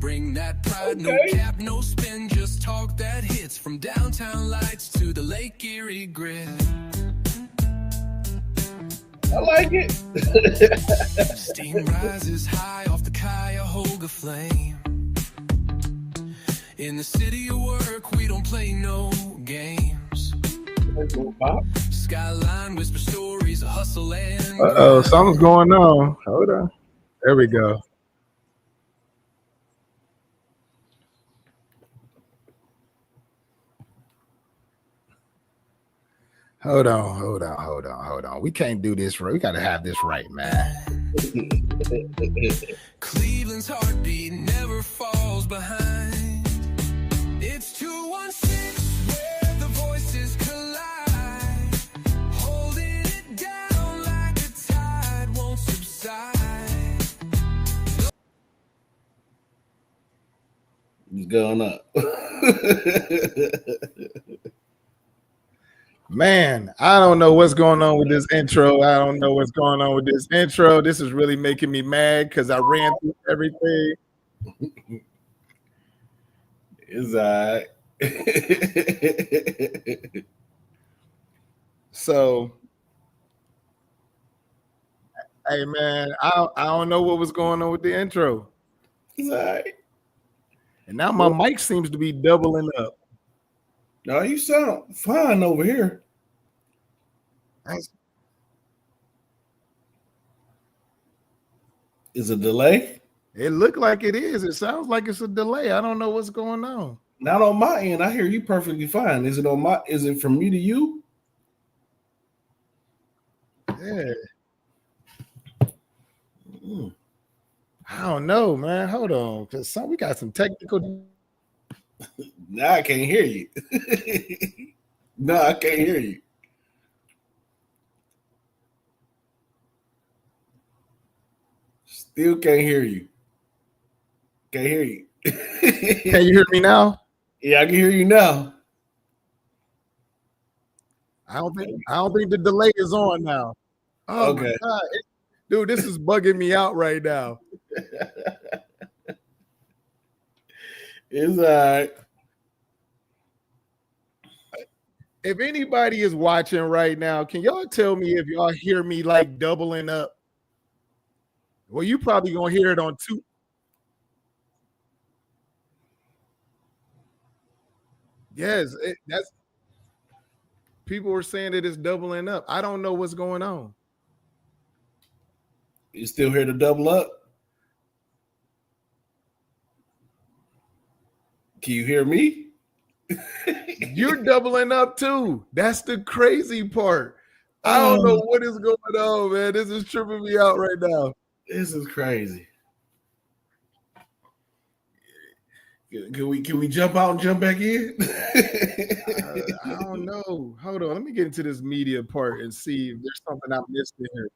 bring that pride. No cap, no spin, just talk that hits. From downtown lights to the Lake Erie grid. I like it. Steam rises high off the Cuyahoga flame. In the city of work, we don't play no games. Skyline whisper stories of hustle and something's going on. Hold on. There we go. Hold on. We can't do this right. We got to have this right, man. Cleveland's heartbeat never falls behind. It's 216 where the voices collide, holding it down like the tide won't subside. He's going up. Man, I don't know what's going on with this intro. This is really making me mad because I ran through everything. It's all right. So, hey, man, I don't know what was going on with the intro. It's all right. And now my mic seems to be doubling up. No, you sound fine over here. Is a delay? It looked like it is. It sounds like it's a delay. I don't know what's going on. Not on my end. I hear you perfectly fine. Is it from me to you? Yeah. I don't know, man. Hold on, because we got some technical. Now I can't hear you. No, I can't hear you. Still can't hear you. Can't hear you. Can you hear me now? Yeah, I can hear you now. I don't think the delay is on now. Oh, okay. My God. Dude, this is bugging me out right now. It's all right. If anybody is watching right now, can y'all tell me if y'all hear me like doubling up? Well, you probably gonna hear it on two. Yes, that's people were saying that it's doubling up. I don't know what's going on. You still hear the double up? Can you hear me? You're doubling up too. That's the crazy part. I don't know what is going on, man. This is tripping me out right now. This is crazy. Can we jump out and jump back in? I don't know. Hold on. Let me get into this media part and see if there's something I'm missing here.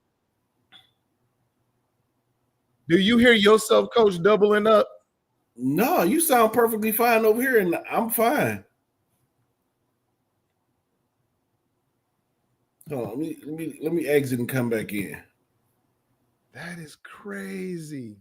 Do you hear yourself, Coach, doubling up? No, you sound perfectly fine over here, and I'm fine. Hold on, let me exit and come back in. That is crazy.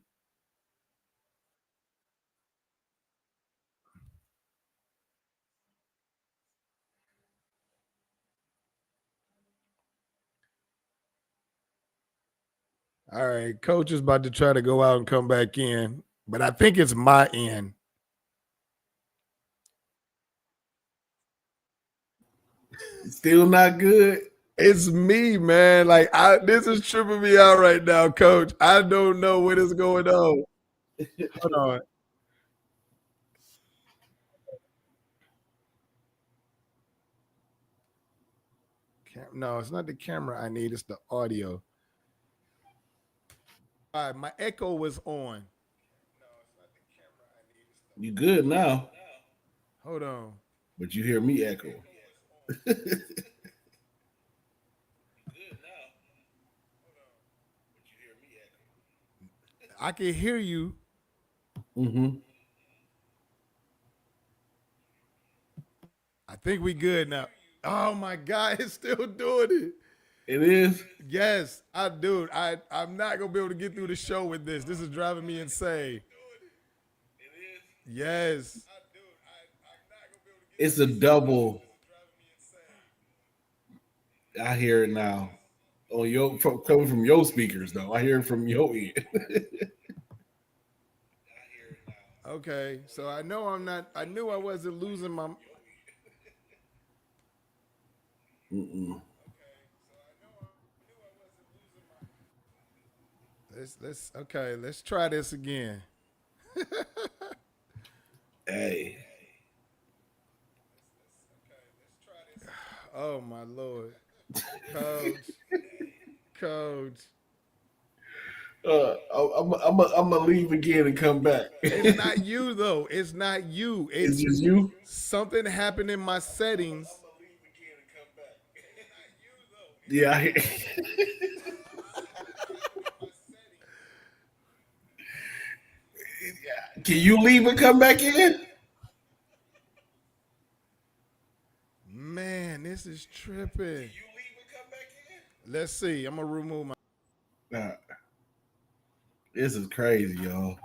All right, Coach is about to try to go out and come back in, but I think it's my end. Still not good. It's me, man. Like this is tripping me out right now, Coach. I don't know what is going on. Hold on. No, it's not the camera I need. It's the audio. All right, my echo was on. No, it's not the camera I need. You good now? Hold on. But you hear me echo. I can hear you. Mm-hmm. I think we good now. Oh my God, it's still doing it. It is? Yes, I'm not gonna be able to get through the show with this. This is driving me insane. Yes. It's a double. I hear it now. Oh, coming from your speakers though. I hear it from your end. Okay. So I know I'm not. I knew I wasn't losing my. Mm-mm. Let's okay. Let's try this again. Hey, Oh my lord, coach, coach. I'm gonna leave again and come back. It's not you though. It's not you. It's It's just you. something happened in my settings. Yeah. Can you leave and come back in? Man, this is tripping. Let's see. I'm gonna remove my. Nah, this is crazy, y'all.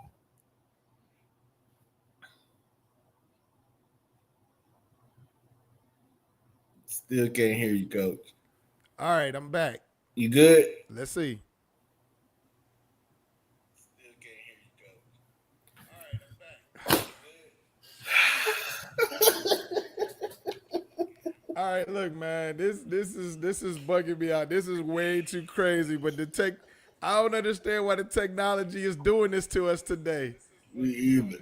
Still can't hear you, coach. All right, I'm back. You good? Let's see. All right, look, man. This is bugging me out. This is way too crazy. But I don't understand why the technology is doing this to us today. Me either.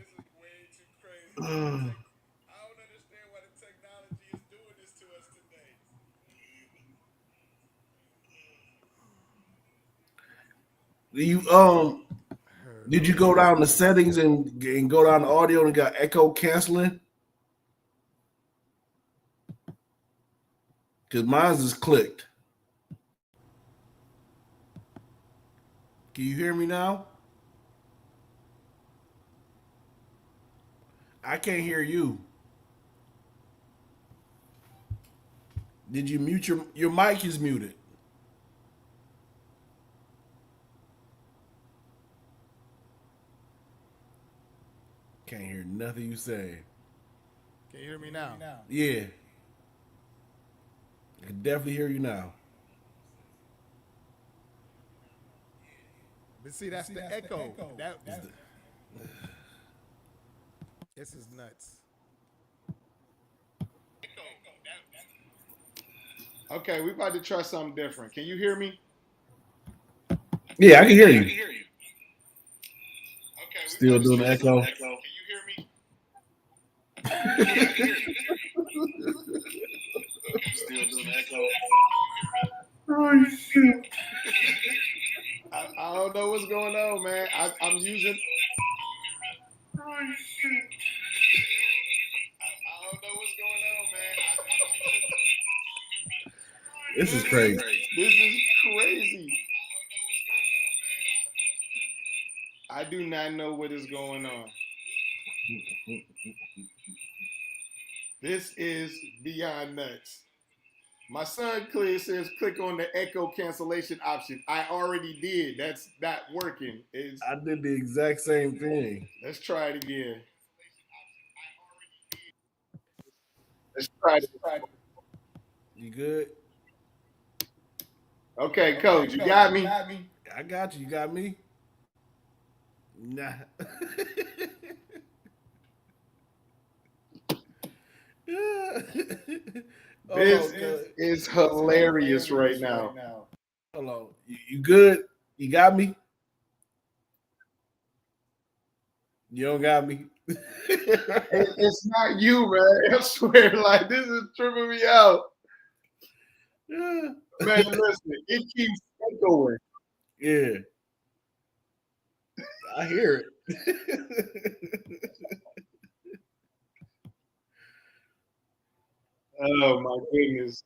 You did you go down the settings and go down the audio and got echo canceling? Cause mine's is clicked. Can you hear me now? I can't hear you. Did you mute your mic is muted? Can't hear nothing you say. Can you hear me now? Yeah. I can definitely hear you now. But see, that's the echo. This is nuts. Okay, we about to try something different. Can you hear me? Yeah, I can hear you. Okay, Still doing the echo. Can you hear me? Still doing the echo. Oh shit. I don't know what's going on, man. I'm using. Oh shit. I don't know what's going on, man. This is crazy. This is crazy. I do not know what is going on. This is beyond nuts. My son clear says click on the echo cancellation option. I already did. That's not working. I did the exact same thing. Let's try it again. Let's try it. You good? Okay, coach, you got me. I got you. You got me? Nah. This is hilarious right now. Hold on. You good? You got me? You don't got me? It's not you, man. I swear, like this is tripping me out. Man, listen, it keeps echoing. Yeah. I hear it. Oh my goodness.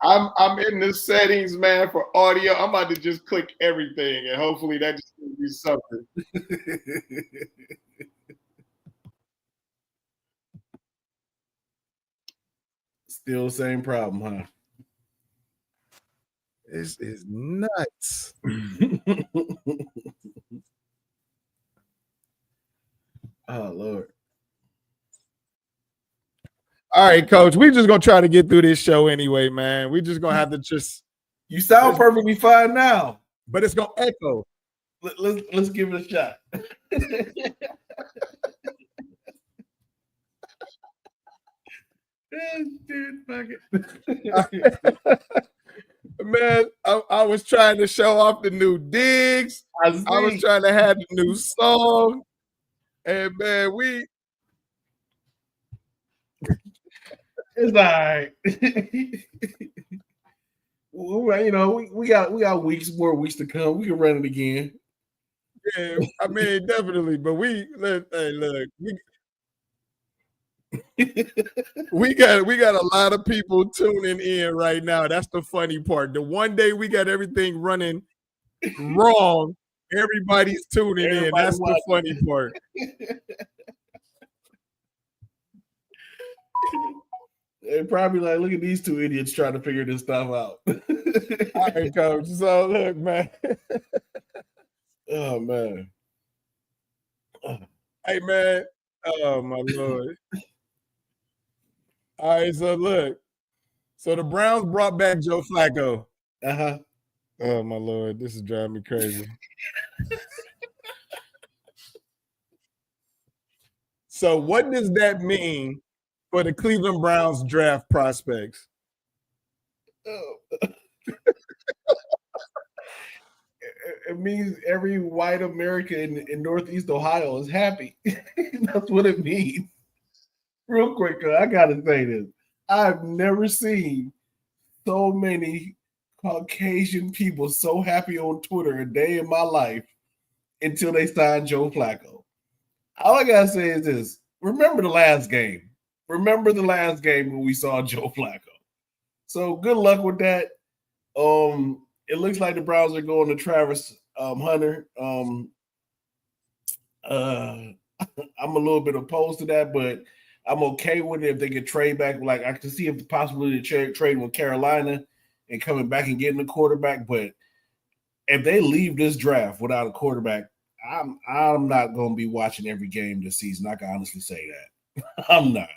I'm in the settings, man, for audio. I'm about to just click everything and hopefully that just gives me something. Still same problem, huh? This is nuts. Oh Lord. All right, Coach. We're just gonna try to get through this show anyway, man. We're just gonna have to just. You sound perfectly fine now, but it's gonna echo. Let's give it a shot. Man, I was trying to show off the new digs. I was trying to have the new song, and man, it's all right. Well, you know, we got more weeks to come. We can run it again. Yeah, I mean, definitely. But look, we got a lot of people tuning in right now. That's the funny part. The one day we got everything running wrong, everybody's tuning in. That's the funny part. They're probably like, look at these two idiots trying to figure this stuff out. All right, Coach. So look, man. Oh man. Hey man. Oh my Lord. All right, so look. So the Browns brought back Joe Flacco. Uh-huh. Oh my Lord, this is driving me crazy. So what does that mean for the Cleveland Browns draft prospects? It means every white American in Northeast Ohio is happy. That's what it means. Real quick, I gotta say this. I've never seen so many Caucasian people so happy on Twitter a day in my life until they signed Joe Flacco. All I gotta say is this: remember the last game. Remember the last game when we saw Joe Flacco. So good luck with that. It looks like the Browns are going to Travis Hunter. I'm a little bit opposed to that, but I'm okay with it if they could trade back. Like I can see if the possibility of trading with Carolina and coming back and getting a quarterback. But if they leave this draft without a quarterback, I'm not going to be watching every game this season. I can honestly say that. I'm not.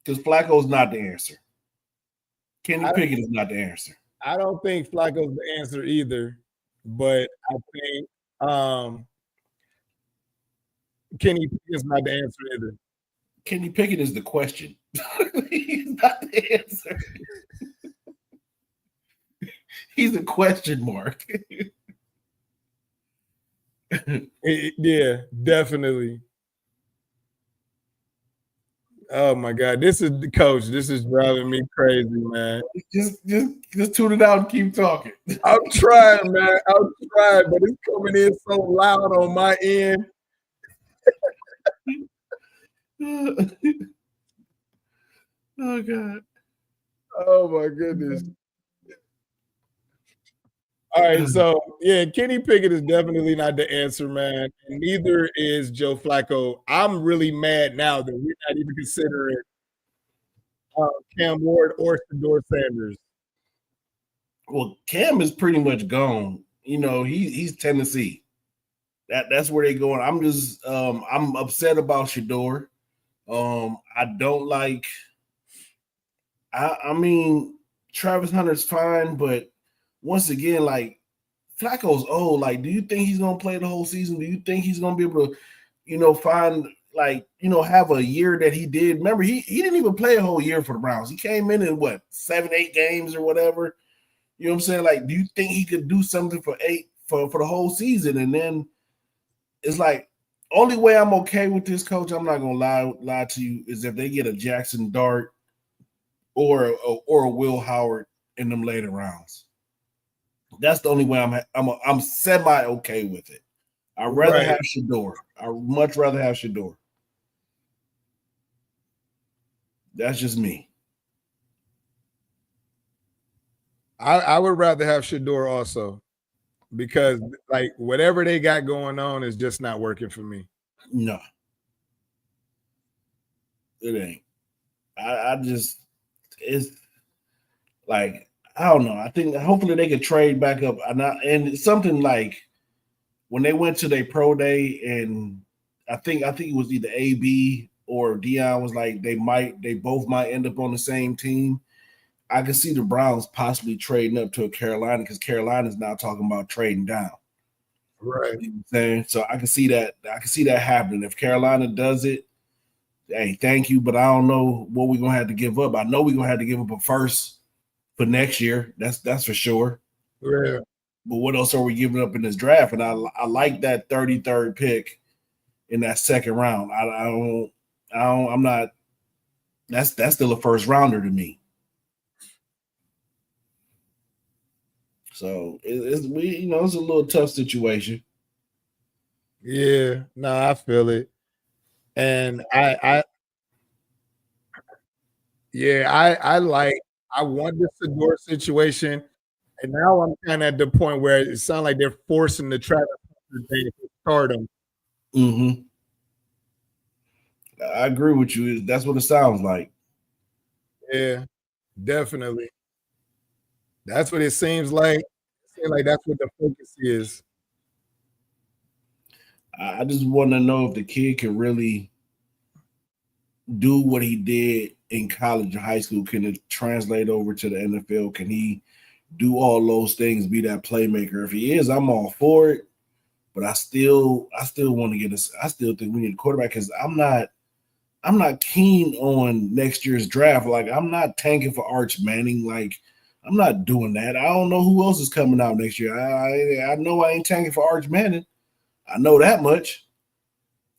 Because Flacco's not the answer. Kenny Pickett is not the answer. I don't think Flacco's the answer either, but I think Kenny Pickett's not the answer either. Kenny Pickett is the question. He's not the answer. He's a question mark. Yeah, definitely. Oh my God, this is the coach. This is driving me crazy, man. Just tune it out and keep talking. I'm trying, man. I'm trying, but it's coming in so loud on my end. Oh God. Oh my goodness. All right, so yeah, Kenny Pickett is definitely not the answer, man. And neither is Joe Flacco. I'm really mad now that we're not even considering Cam Ward or Shedeur Sanders. Well, Cam is pretty much gone. You know, he's Tennessee. That's where they're going. I'm just I'm upset about Shedeur. I don't like. I mean, Travis Hunter's fine, but once again, like Flacco's old. Like, do you think he's gonna play the whole season? Do you think he's gonna be able to, find have a year that he did? Remember, he didn't even play a whole year for the Browns. He came in what 7-8 games or whatever. You know what I'm saying? Like, do you think he could do something for the whole season? And then it's like only way I'm okay with this, coach. I'm not gonna lie to you is if they get a Jackson Dart or a Will Howard in them later rounds. That's the only way I'm semi okay with it. I'd rather have Shedeur. I'd much rather have Shedeur. That's just me. I would rather have Shedeur also, because like whatever they got going on is just not working for me. No, it ain't. It's like, I don't know. I think hopefully they could trade back up. And it's something like when they went to their pro day, and I think it was either AB or Dion was like they both might end up on the same team, I can see the Browns possibly trading up to a Carolina because Carolina's now talking about trading down. Right. You know what I'm saying? So I can see that. I can see that happening. If Carolina does it, hey, thank you, but I don't know what we're gonna have to give up. I know we're gonna have to give up a first for next year. That's for sure. Yeah. But what else are we giving up in this draft? And I like that 33rd pick in that second round. I'm not. That's still a first rounder to me. So it's a little tough situation. Yeah, no, I feel it. And I want the Sador situation, and now I'm kind of at the point where it sounds like they're forcing the Travis Hunter thing to start him. Mm-hmm. I agree with you. That's what it sounds like. Yeah, definitely. That's what it seems like. It seems like that's what the focus is. I just want to know if the kid can really do what he did in college and high school. Can it translate over to the NFL? Can he do all those things, be that playmaker? If he is, I'm all for it. But I still want to get us. I still think we need a quarterback because I'm not keen on next year's draft. Like, I'm not tanking for Arch Manning. Like, I'm not doing that. I don't know who else is coming out next year. I know I ain't tanking for Arch Manning. I know that much.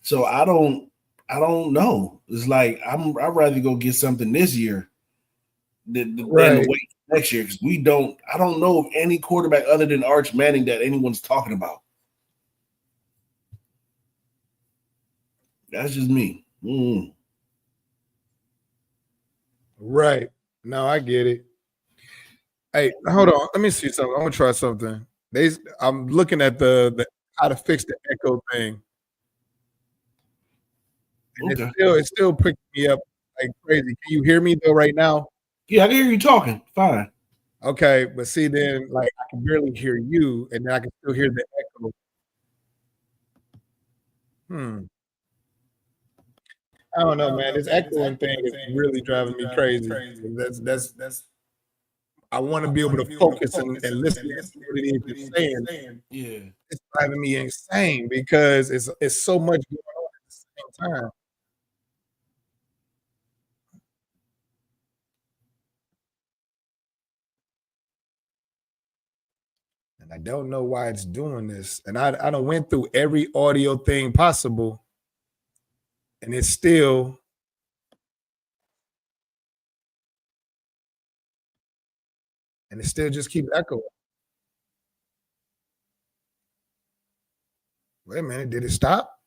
So I don't know. It's like I'd rather go get something this year than to wait next year because I don't know of any quarterback other than Arch Manning that anyone's talking about. That's just me. Right. No, I get it. Hey, hold on. Let me see something. I'm gonna try something. I'm looking at the how to fix the echo thing. And Okay. it's still picking me up like crazy. Can you hear me though right now? Yeah, I can hear you talking. Fine. Okay, but see, then like I can barely hear you, and then I can still hear the echo. I don't know, man. This echoing thing is really driving me crazy. That's. I want to be able to focus and listen to what it is you're saying. Yeah. It's driving me insane because it's so much going on at the same time. And I don't know why it's doing this. And I done went through every audio thing possible, and it still just keeps echoing. Wait a minute, did it stop?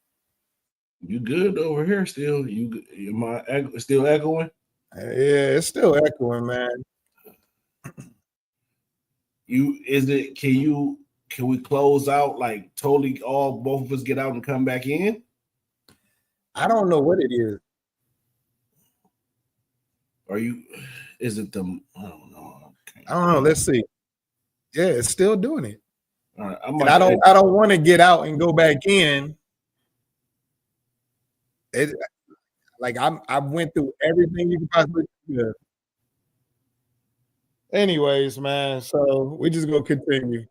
You good over here still? Am I still echoing? Yeah, it's still echoing, man. Can we close out like totally both of us get out and come back in? I don't know what it is. Is it the I don't know. I don't know. Let's see. Yeah, it's still doing it. All right, I don't want to get out and go back in. I went through everything you could possibly do. Anyways, man, so we just gonna continue.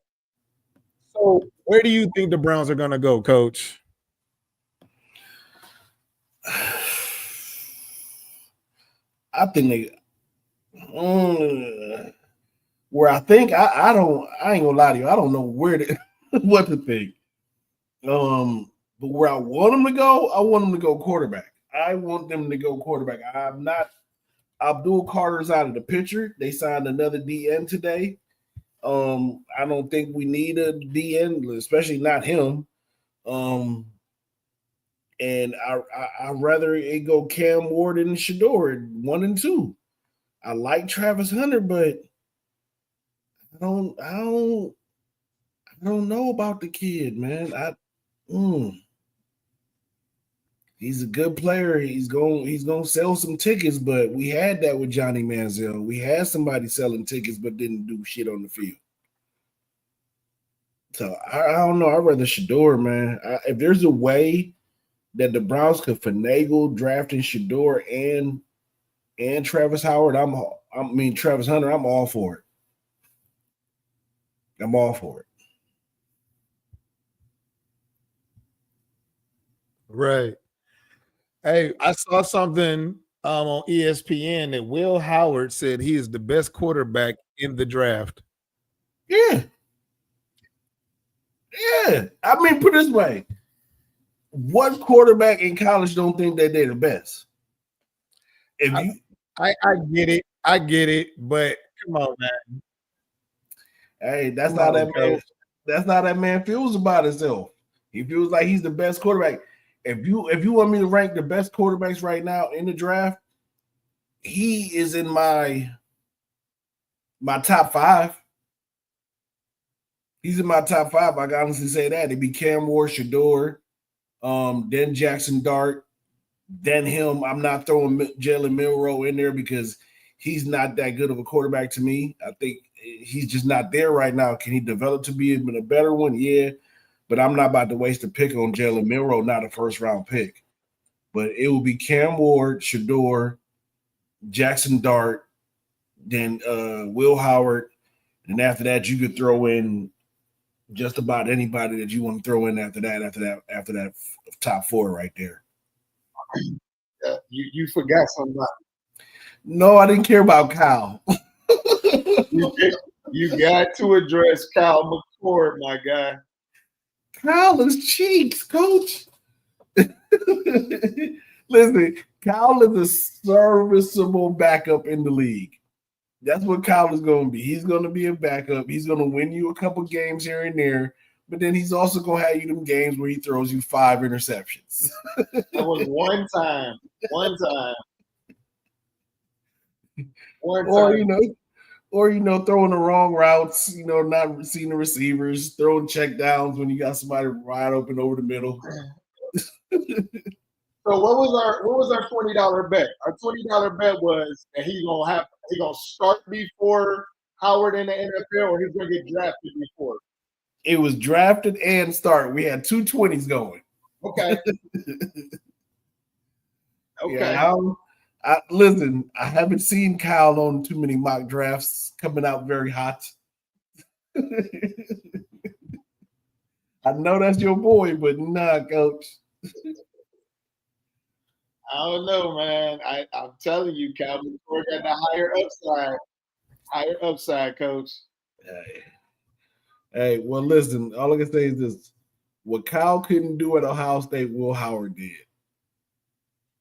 So where do you think the Browns are gonna go, Coach? I think they where I think I ain't gonna lie to you. I don't know what to think. But where I want them to go, I want them to go quarterback. I want them to go quarterback. I'm not. Abdul Carter's out of the picture. They signed another DN today. I don't think we need a DN, especially not him. And I'd rather it go Cam Ward and Shador 1 and 2. I like Travis Hunter, but I don't know about the kid, man. He's a good player. He's gonna sell some tickets, but we had that with Johnny Manziel. We had somebody selling tickets but didn't do shit on the field. So I don't know. I'd rather Shador, man. If there's a way that the Browns could finagle drafting Shador and Travis Howard, Travis Hunter, I'm all for it. I'm all for it. Right. Hey, I saw something on ESPN that Will Howard said he is the best quarterback in the draft. Yeah. Yeah. I mean, put it this way. What quarterback in college don't think that they're the best? I get it, but come on, man. Hey, that's not that man feels about himself. He feels like he's the best quarterback. If you want me to rank the best quarterbacks right now in the draft, he is in my top 5. He's in my top 5. I can honestly say that. It'd be Cam Ward, Shador, then Jackson Dart, then him. I'm not throwing Jalen Milroe in there because he's not that good of a quarterback to me. I think he's just not there right now. Can he develop to be even a better one? Yeah, but I'm not about to waste a pick on Jalen Milroe, not a first-round pick. But it will be Cam Ward, Shador, Jackson Dart, then Will Howard, and after that you could throw in just about anybody that you want to throw in after that top 4 right there. You forgot somebody. No, I didn't care about Kyle. You got to address Kyle McCord, my guy. Kyle is cheeks, coach. Listen, Kyle is a serviceable backup in the league. That's what Kyle is going to be. He's going to be a backup. He's going to win you a couple games here and there, but then he's also going to have you them games where he throws you 5 interceptions. That was one time. Or throwing the wrong routes, not seeing the receivers, throwing check downs when you got somebody wide open over the middle. So what was our $20 bet? Our $20 bet was that he's gonna start before Howard in the NFL, or he's gonna get drafted before. It was drafted and start. We had 2 20s going. Okay. Yeah, listen, I haven't seen Kyle on too many mock drafts coming out very hot. I know that's your boy, but nah, coach. I don't know, man. I'm telling you, Calvin Ford got the higher upside, coach. Hey, well, listen, all I can say is this. What Kyle couldn't do at Ohio State, Will Howard did.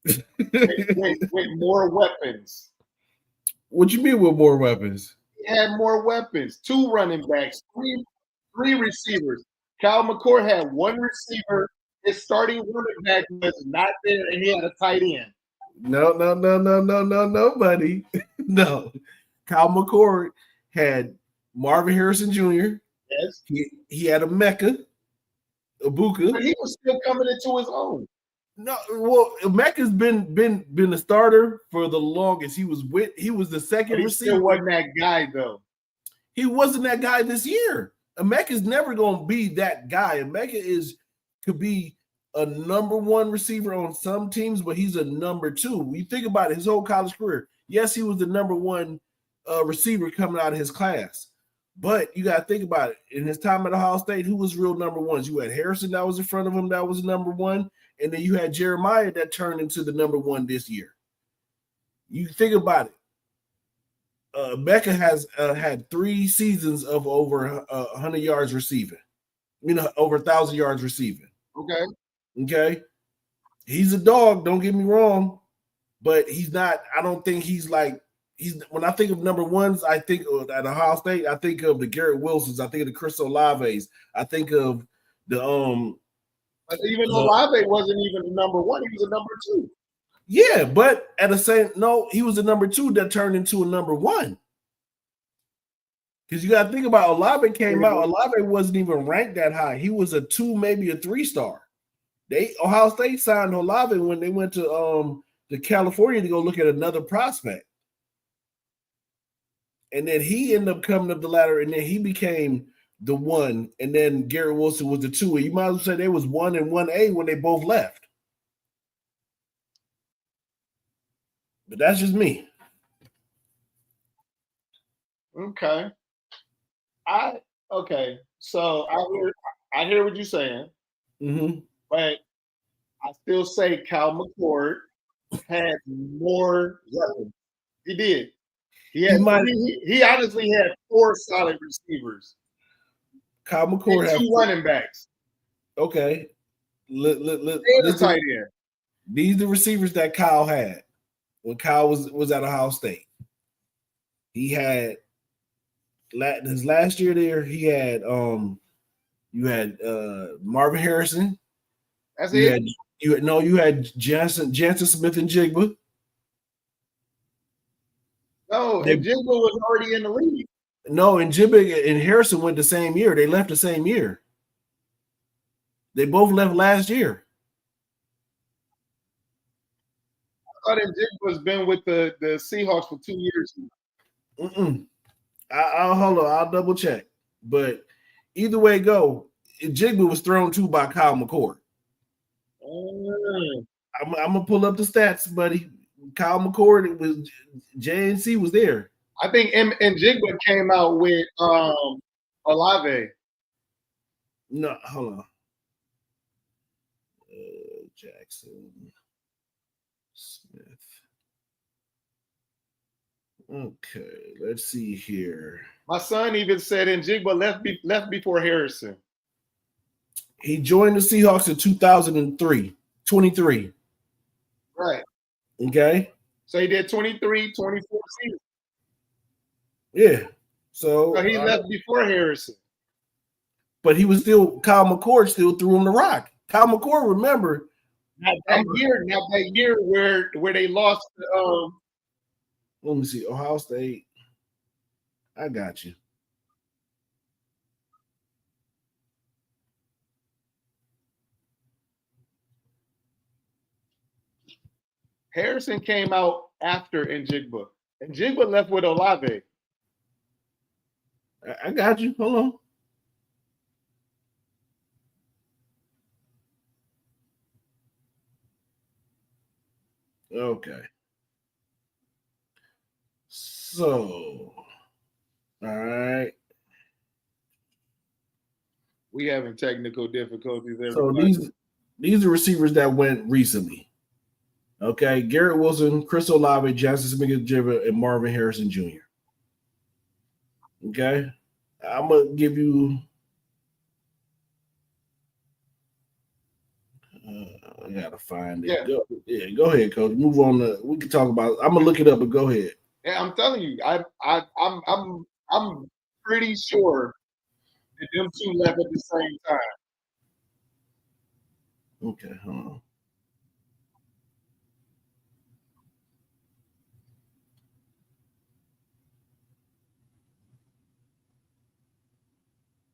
with more weapons. What you mean with more weapons? He had more weapons. 2 running backs, three receivers. Kyle McCord had 1 receiver. His starting running back was not there, and he had a tight end. No, buddy. No. Kyle McCord had Marvin Harrison Jr. Yes. He had Ibuka. But he was still coming into his own. No, well, Mecca's been a starter for the longest. He was the second receiver. Still wasn't that guy though. He wasn't that guy this year. Emeka's never gonna be that guy. Emeka could be a number 1 receiver on some teams, but he's a number 2. When you think about it, his whole college career, yes, he was the number 1 receiver coming out of his class. But you got to think about it. In his time at Ohio State, who was real number 1s? You had Harrison that was in front of him, that was number 1. And then you had Jeremiah that turned into the number 1 this year. You think about it. Becca has had 3 seasons of over 100 yards receiving. Over 1,000 yards receiving. Okay. He's a dog, don't get me wrong. But he's not, I don't think he's like, when I think of number 1s, I think of at Ohio State, I think of the Garrett Wilsons, I think of the Chris Olaves, I think of the But even Olave wasn't even a number 1, he was a number 2. Yeah, but at the same he was a number 2 that turned into a number 1. Because you got to think about Olave came out. Olave wasn't even ranked that high. He was a 2, maybe a 3-star. Ohio State signed Olave when they went to California to go look at another prospect. And then he ended up coming up the ladder, and then he became the 1, and then Garrett Wilson was the 2. And you might as well say they was 1 and 1A when they both left. But that's just me. Okay. Okay. So I hear what you're saying, but I still say Cal McCord had more weapons. He did. He honestly had 4 solid receivers. Kyle McCord had 2 running backs. Okay. These are the receivers that Kyle had when Kyle was at Ohio State. He had his last year there. He had you had Marvin Harrison. That's you it. You had Jansen Smith and Jigba. No, and Jigba was already in the league. No, and Jigba and Harrison went the same year. They left the same year. They both left last year. I thought Jigba's been with the Seahawks for 2 years. I'll hold on. I'll double check. But either way go, Jigba was thrown to by Kyle McCord. I'm gonna pull up the stats, buddy. Kyle McCord, it was JNC was there. I think and Jigba came out with Olave. No, hold on. Jackson Smith. Okay, let's see here. My son even said Jigba left before Harrison. He joined the Seahawks in 2023. Right. Okay. So he did 23, 24 seasons. Yeah. So he left before Harrison. But he was still, Kyle McCord still threw him the rock. Kyle McCord, remember. Not that year where they lost. Let me see. Ohio State. I got you. Harrison came out after Njigba. And Njigba left with Olave. I got you. Hold on. Okay. So, all right. We having technical difficulties. Everybody. So these are receivers that went recently. Okay, Garrett Wilson, Chris Olave, Jansen Smith-Njigba, and Marvin Harrison Jr. Okay, I'm gonna give you. I gotta find it. Yeah. Go ahead, Coach. Move on. We can talk about. I'm gonna look it up, but go ahead. Yeah, I'm telling you, I'm pretty sure that them two left at the same time. Okay, hold on.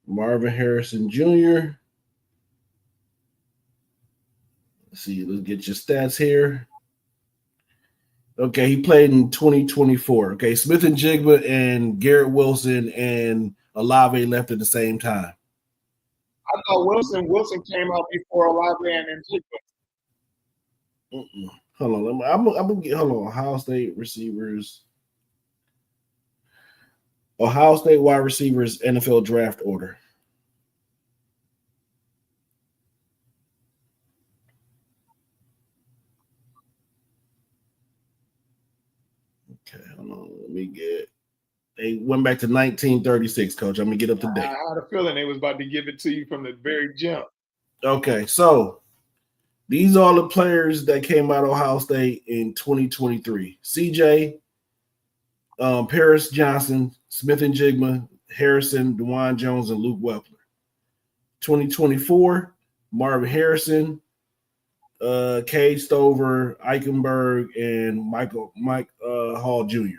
Marvin Harrison Jr. Let's see. Let's get your stats here. Okay, he played in 2024. Okay, Smith-Njigba and Garrett Wilson and Olave left at the same time. I thought Wilson came out before Olave and Njigba. Hold on. I'm gonna get. Hold on. Ohio State receivers. Ohio State wide receivers NFL draft order. Okay, hold on. Let me get. They went back to 1936, Coach. I'm gonna get up to date. I had a feeling they was about to give it to you from the very jump. Okay, so these are the players that came out of Ohio State in 2023. CJ, Paris Johnson, Smith-Njigba, Harrison, DeJuan Jones, and Luke Wepler. 2024, Marvin Harrison, Cade Stover, Eichenberg, and Mike Hall Jr.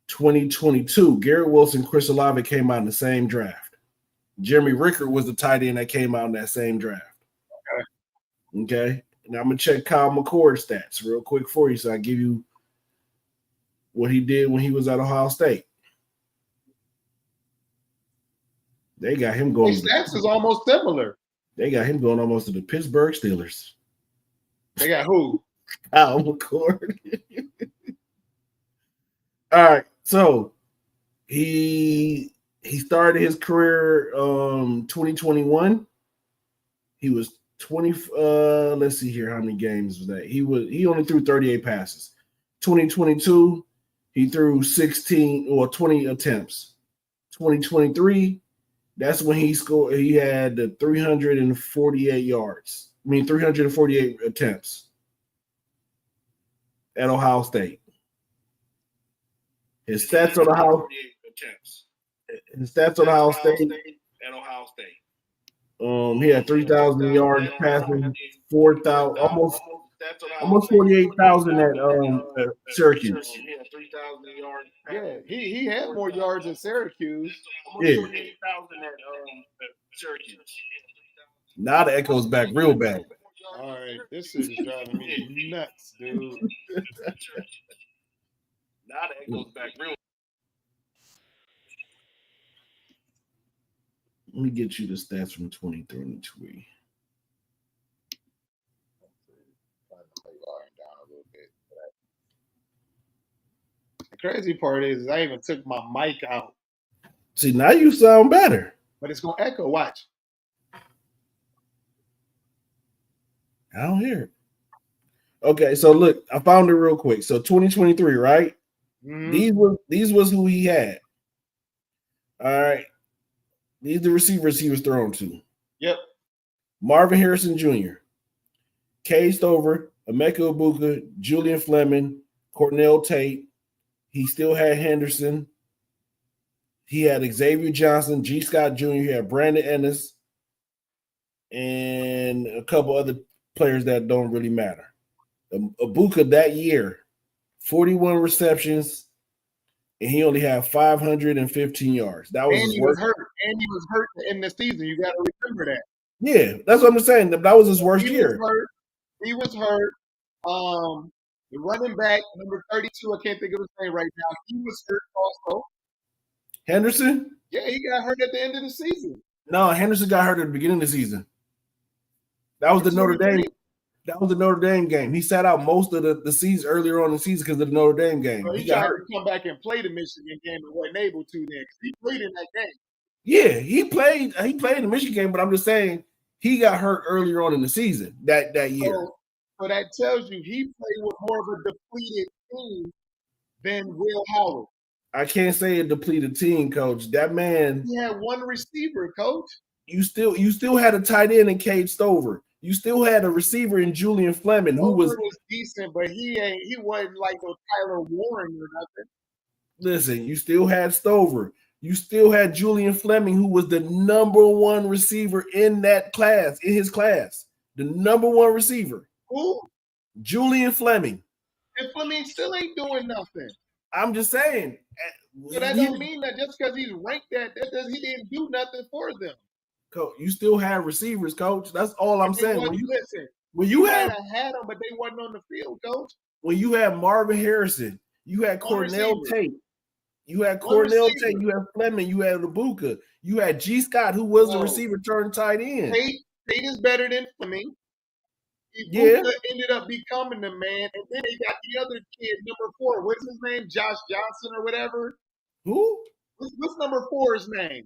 2022, Garrett Wilson, Chris Olave came out in the same draft. Jeremy Rickert was the tight end that came out in that same draft. Okay. Now I'm gonna check Kyle McCord's stats real quick for you, so I give you what he did when he was at Ohio State. They got him going. His stats is almost similar. They got him going almost to the Pittsburgh Steelers. They got who? Kyle McCord. All right, so he started his career 2021. He was 20. Let's see here, how many games was that? He only threw 38 passes. 2022, he threw 16 or 20 attempts. 2023, that's when he scored. He had the 348 yards. 348 attempts at Ohio State. His stats on Ohio State at Ohio State. He had 3,000 yards passing, 4,000 almost 48,000 at Syracuse. He had 3,000 yards. Yeah, he had more yards at Syracuse. Yeah. 48,000 at Syracuse. Now the echo's back real bad. All right, this shit is driving me nuts, dude. Now the echo's back real. Let me get you the stats from 2023. The crazy part is I even took my mic out. See, now you sound better. But it's going to echo. Watch. I don't hear it. Okay, so look, I found it real quick. So 2023, right? Mm-hmm. These was who he had. All right. These are the receivers he was thrown to. Yep. Marvin Harrison Jr., Cade Stover, Emeka Ibuka, Julian Fleming, Cornell Tate. He still had Henderson. He had Xavier Johnson, G. Scott Jr., he had Brandon Ennis, and a couple other players that don't really matter. Ibuka that year, 41 receptions, and he only had 515 yards. That was and he was hurt. And he was hurt in the season. You got to remember that. Yeah, that's what I'm saying. That was his worst year. He was hurt. The running back, number 32, I can't think of his name right now. He was hurt also. Henderson? Yeah, he got hurt at the end of the season. No, Henderson got hurt at the beginning of the season. That was the Notre Dame. That was the Notre Dame game. He sat out most of the season earlier on in the season because of the Notre Dame game. So he tried to come back and play the Michigan game and wasn't able to then because he played in that game. Yeah, he played in the Michigan game, but I'm just saying he got hurt earlier on in the season that year. So that tells you he played with more of a depleted team than Will Howard. I can't say a depleted team, Coach. That man. He had one receiver, Coach. You still had a tight end in Cade Stover. You still had a receiver in Julian Fleming who was decent, but he wasn't like no Tyler Warren or nothing. Listen, you still had Stover. You still had Julian Fleming, who was the number one receiver in his class. The number one receiver. Who? Julian Fleming. And Fleming still ain't doing nothing. I'm just saying. So that don't mean that just because he's ranked he didn't do nothing for them. Coach, you still have receivers, Coach. That's all I'm saying. When you had them, but they wasn't on the field, Coach. When you had Marvin Harrison, you had Cornell Tate. You had Cornell Tate, you had Fleming, you had Ibuka, you had G. Scott, who was a receiver turned tight end. Tate is better than Fleming. Ibuka ended up becoming the man, and then they got the other kid, number 4. What's his name? Josh Johnson or whatever. Who? What's number 4's name?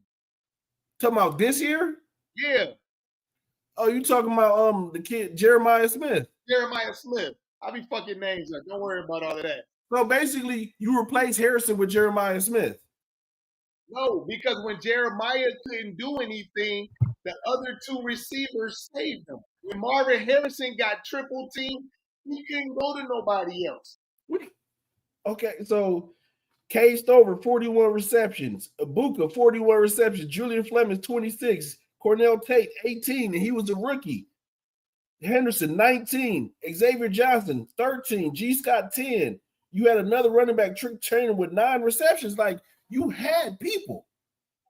Talking about this year? Yeah. Oh, you talking about the kid Jeremiah Smith? Jeremiah Smith. I be fucking names up. Don't worry about all of that. So basically, you replace Harrison with Jeremiah Smith. No, because when Jeremiah couldn't do anything, the other 2 receivers saved him. When Marvin Harrison got triple team, he couldn't go to nobody else. Okay, so Cade Stover, 41 receptions. Ibuka, 41 receptions. Julian Fleming, 26. Cornell Tate, 18, and he was a rookie. Henderson, 19. Xavier Johnson, 13. G. Scott, 10. You had another running back, Trick Trainer, with 9 receptions. Like, you had people.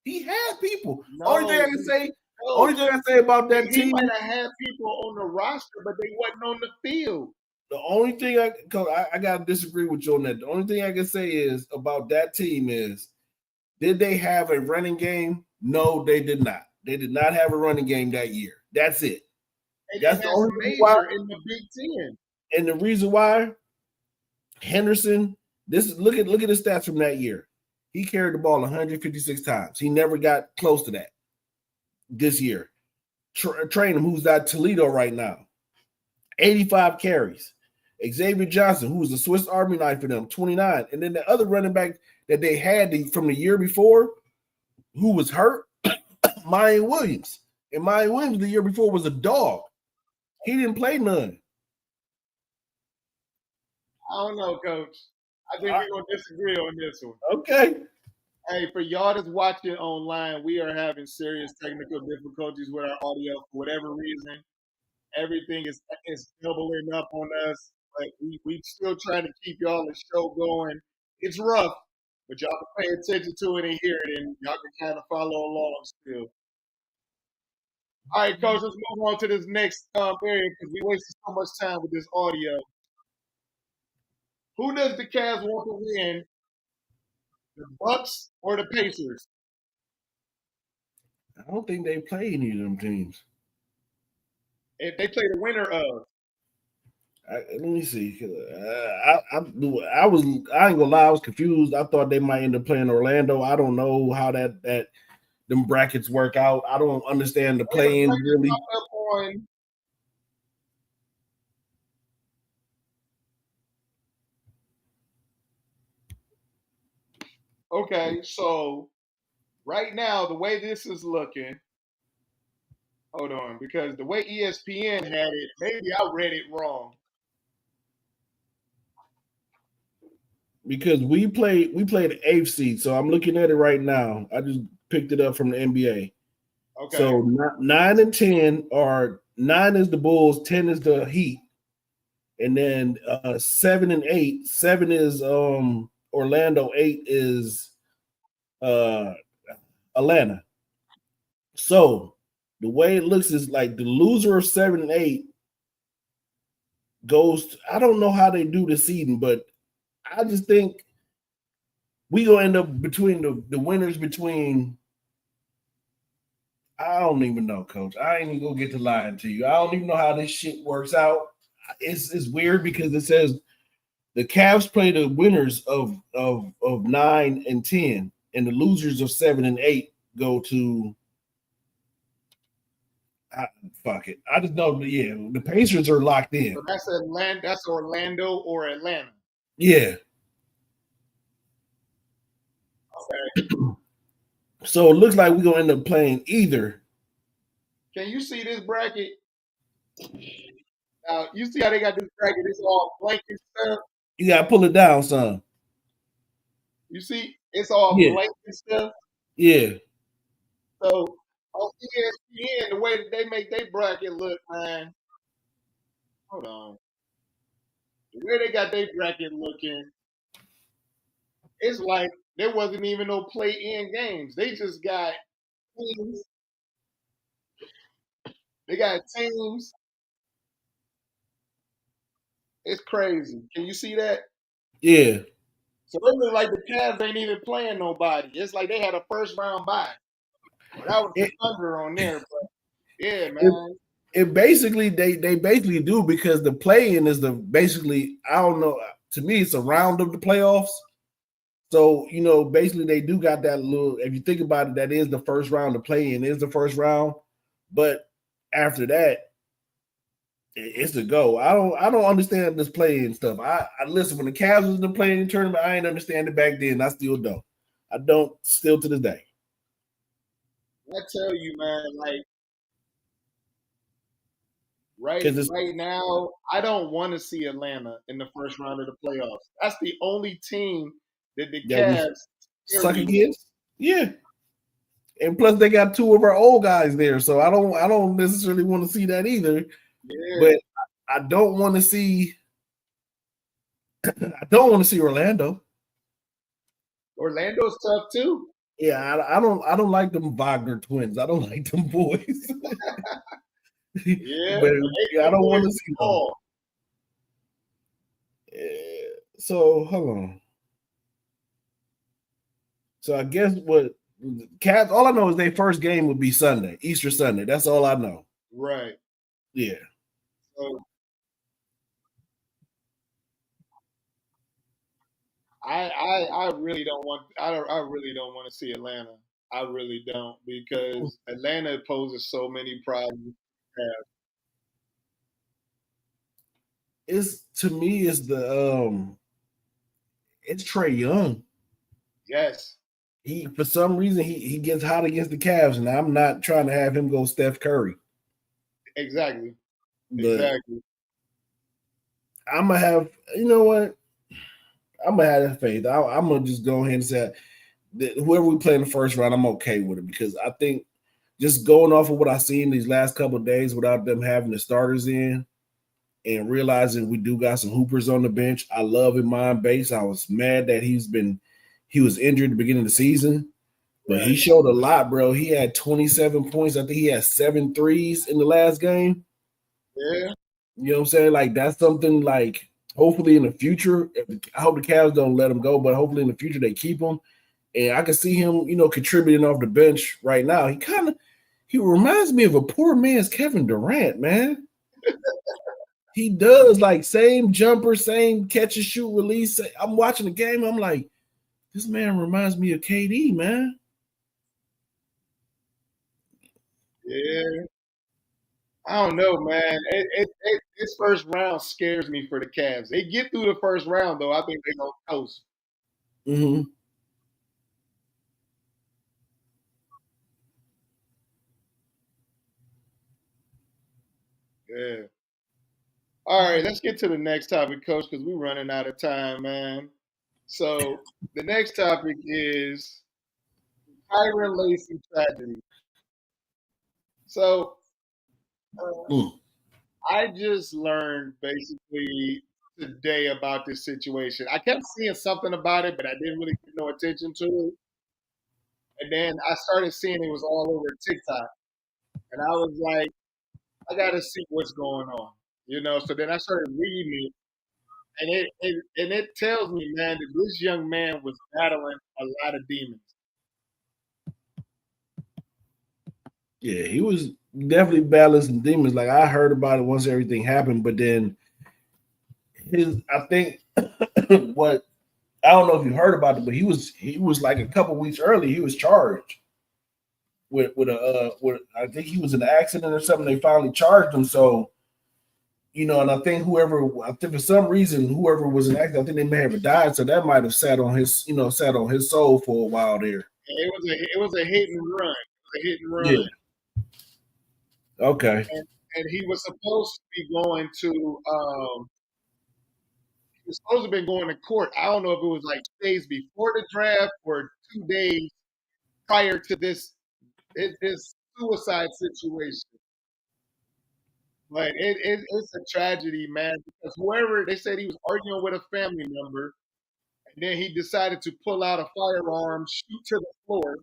He had people. Only thing I can say about that team. He might have had people on the roster, but they wasn't on the field. The only thing I got to disagree with you on that. The only thing I can say is about that team is, did they have a running game? No, they did not. They did not have a running game that year. That's it. That's the only reason why in the Big Ten. And the reason why Henderson Look at the stats from that year. He carried the ball 156 times. He never got close to that this year. Trainum, who's at Toledo right now, 85 carries. Xavier Johnson, who was a Swiss Army knife for them, 29. And then the other running back that they had from the year before, who was hurt, Mayan Williams. And Mayan Williams the year before was a dog. He didn't play none. I don't know, Coach. I think we're going to disagree on this one. Okay. Hey, for y'all that's watching online, we are having serious technical difficulties with our audio for whatever reason. Everything is doubling up on us. But we still trying to keep y'all the show going. It's rough, but y'all can pay attention to it and hear it, and y'all can kind of follow along still. All right, Coach, let's move on to this next area because we wasted so much time with this audio. Who does the Cavs want to win? The Bucks or the Pacers? I don't think they play any of them teams. If they play the winner of. Let me see. I ain't gonna lie, I was confused. I thought they might end up playing Orlando. I don't know how that them brackets work out. I don't understand the play-in really. Okay, so right now, the way this is looking, hold on, because the way ESPN had it, maybe I read it wrong. Because we played the 8th seed, so I'm looking at it right now. I just picked it up from the NBA. Okay. So 9 and 10 are 9 is the Bulls, 10 is the Heat, and then 7 and 8. 7 is Orlando, 8 is Atlanta. So the way it looks is like the loser of 7 and 8 goes to, I don't know how they do the seeding, but I just think we gonna end up between the winners between. I don't even know, Coach. I ain't even gonna get to lying to you. I don't even know how this shit works out. It's weird because it says the Cavs play the winners of 9 and 10, and the losers of 7 and 8 go to. Fuck it. I just know, the Pacers are locked in. So that's Atlanta. That's Orlando or Atlanta. Yeah. Okay. So it looks like we're gonna end up playing either. Can you see this bracket? Now you see how they got this bracket? It's all blank and stuff. You gotta pull it down, son. You see, it's all blank and stuff. Yeah. So on ESPN, the way that they make their bracket look, man. Hold on. The way they got their bracket looking, it's like there wasn't even no play-in games. They just got teams. They got teams. It's crazy. Can you see that? Yeah. So it looks like the Cavs ain't even playing nobody. It's like they had a first round bye. That was the Thunder on there, but yeah, man. It basically they basically do because the play-in is basically I don't know. To me, it's a round of the playoffs. So basically they do got that little. If you think about it, that is the first round. The play-in is the first round, but after that, it's a go. I don't understand this play-in stuff. I listen when the Cavs was in the play-in tournament. I ain't understand it back then. I still don't. I don't still to this day. I tell you, man, like right now, I don't want to see Atlanta in the first round of the playoffs. That's the only team that the Cavs suck against. Yeah. And plus they got 2 of our old guys there. So I don't necessarily want to see that either. Yeah. But I don't want to see Orlando. Orlando's tough too. Yeah, I don't like them Wagner twins. I don't like them boys. Yeah, but I don't want to see them. Yeah. So hold on. So I guess what Cavs, all I know is their first game would be Sunday, Easter Sunday. That's all I know. Right. Yeah. So I really don't want I really don't want to see Atlanta. I really don't, because Atlanta poses so many problems. It's to me is it's Trey Young. Yes, He for some reason he gets hot against the Cavs, and I'm not trying to have him go Steph Curry. exactly. But Exactly. I'm gonna have, you know what? I'm gonna have that faith. I'm gonna just go ahead and say that whoever we play in the first round, I'm okay with it, because I think just going off of what I've seen these last couple of days without them having the starters in and realizing we do got some hoopers on the bench. I love Iman Bates. I was mad that he was injured at the beginning of the season, but he showed a lot, bro. He had 27 points. I think he had 7 threes in the last game. Yeah. You know what I'm saying? Like, that's something like, hopefully in the future, I hope the Cavs don't let him go, but hopefully in the future they keep him. And I can see him, contributing off the bench right now. He reminds me of a poor man's Kevin Durant, man. He does, like, same jumper, same catch and shoot release. I'm watching the game. I'm like, this man reminds me of KD, man. Yeah. I don't know, man. This first round scares me for the Cavs. They get through the first round, though. I think they're going to coast. Mm-hmm. Yeah. All right, let's get to the next topic, Coach, because we're running out of time, man. So the next topic is KYREN LACY tragedy. So I just learned basically today about this situation. I kept seeing something about it, but I didn't really pay no attention to it. And then I started seeing it was all over TikTok. And I was like, I got to see what's going on. So then I started reading it. And it tells me, man, that this young man was battling a lot of demons. Yeah, he was definitely battling some demons. Like, I heard about it once everything happened, but then I think what I don't know if you heard about it, but he was like a couple weeks early, he was charged with I think he was in an accident or something. They finally charged him. So, and I think for some reason, whoever was in the accident, I think they may have died. So that might have sat on his soul for a while there. It was a hit and run. It was a hit and run. Yeah. Okay. And he was supposed to be going to he was supposed to have been going to court. I don't know if it was like days before the draft or 2 days prior to this suicide situation. But it's a tragedy, man, because whoever, they said he was arguing with a family member, and then he decided to pull out a firearm, shoot to the floor.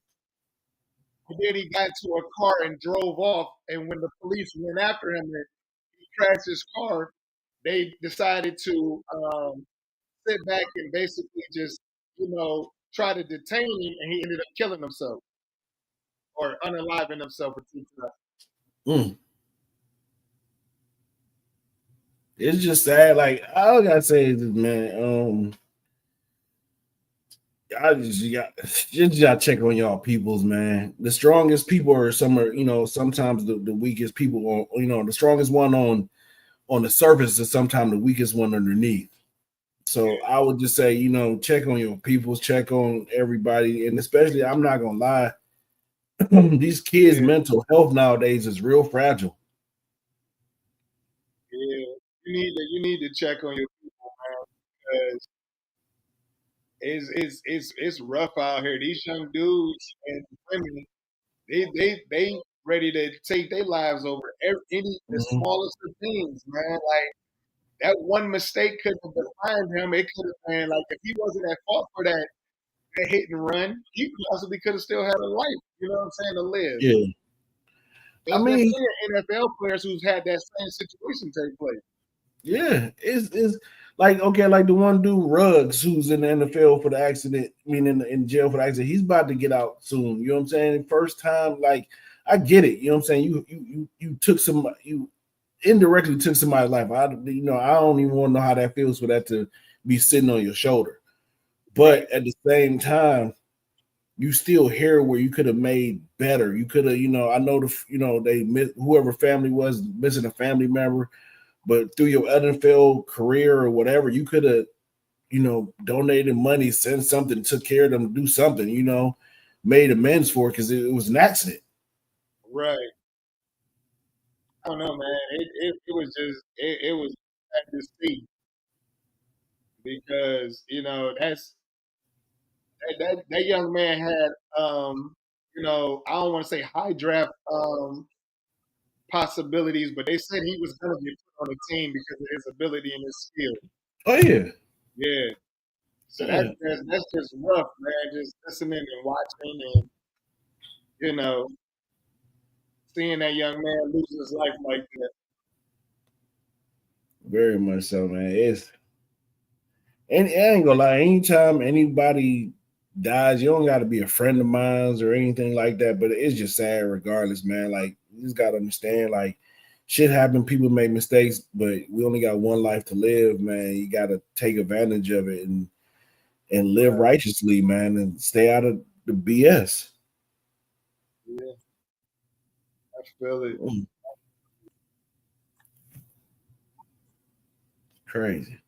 And then he got into a car and drove off. And when the police went after him and he crashed his car, they decided to sit back and basically just, try to detain him. And he ended up killing himself or unaliving himself with TikTok. It's just sad. Like, all I gotta say is this, man. I just gotta check on y'all peoples, man. The strongest people are sometimes the weakest people, or the strongest one on the surface is sometimes the weakest one underneath. So I would just say, check on your peoples, check on everybody, and especially, I'm not gonna lie, these kids' mental health nowadays is real fragile. Yeah, you need to check on your people, man, because it's rough out here. These young dudes and women, they ready to take their lives over the smallest of things, man. Like, that one mistake could have defined him. It could have been like, if he wasn't at fault for that hit and run, he possibly could have still had a life. You know what I'm saying? To live. Yeah. I mean, NFL players who's had that same situation take place. Yeah, it's like, okay, like the one dude Ruggs who's in the NFL for the accident, in jail for the accident. He's about to get out soon. You know what I'm saying? First time, like, I get it. You know what I'm saying? You indirectly took somebody's life. I don't even want to know how that feels for that to be sitting on your shoulder. But at the same time, you still hear where you could have made better. You could have, I know they whoever family was missing a family member, but through your NFL career or whatever, you could have, donated money, sent something, took care of them, do something, made amends for it because it was an accident. Right. I don't know, man. It was just it was sad to see because that young man had I don't want to say high draft possibilities, but they said he was going to get put on the team because of his ability and his skill. Oh yeah, yeah. So that's just rough, man. Just listening and watching, and seeing that young man lose his life like that. Very much so, man. And I ain't gonna lie, anytime anybody dies, you don't got to be a friend of mine or anything like that, but it's just sad regardless, man. Like, you just got to understand, like, shit happen, people make mistakes, but we only got one life to live, man. You got to take advantage of it and live righteously, man, and stay out of the BS. Yeah, I feel it. Crazy.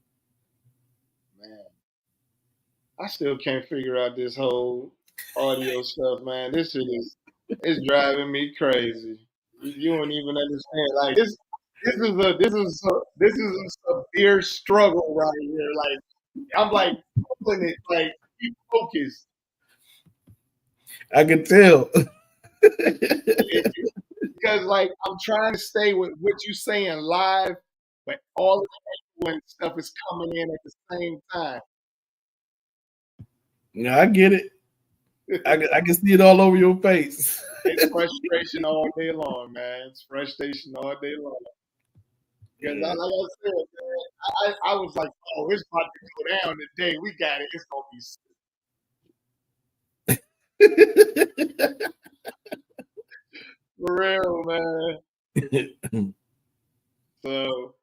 I still can't figure out this whole audio stuff, man. This shit it's driving me crazy. You don't even understand. Like this is a severe struggle right here. Like I'm like pulling it, like keep focused. I can tell. Because like I'm trying to stay with what you're saying live, but all of the stuff is coming in at the same time. Yeah, I get it. I can see it all over your face. It's frustration all day long, man. It's frustration all day long. Because like I said, man, I was like, oh, it's about to go down today. We got it. It's gonna be for real, man. So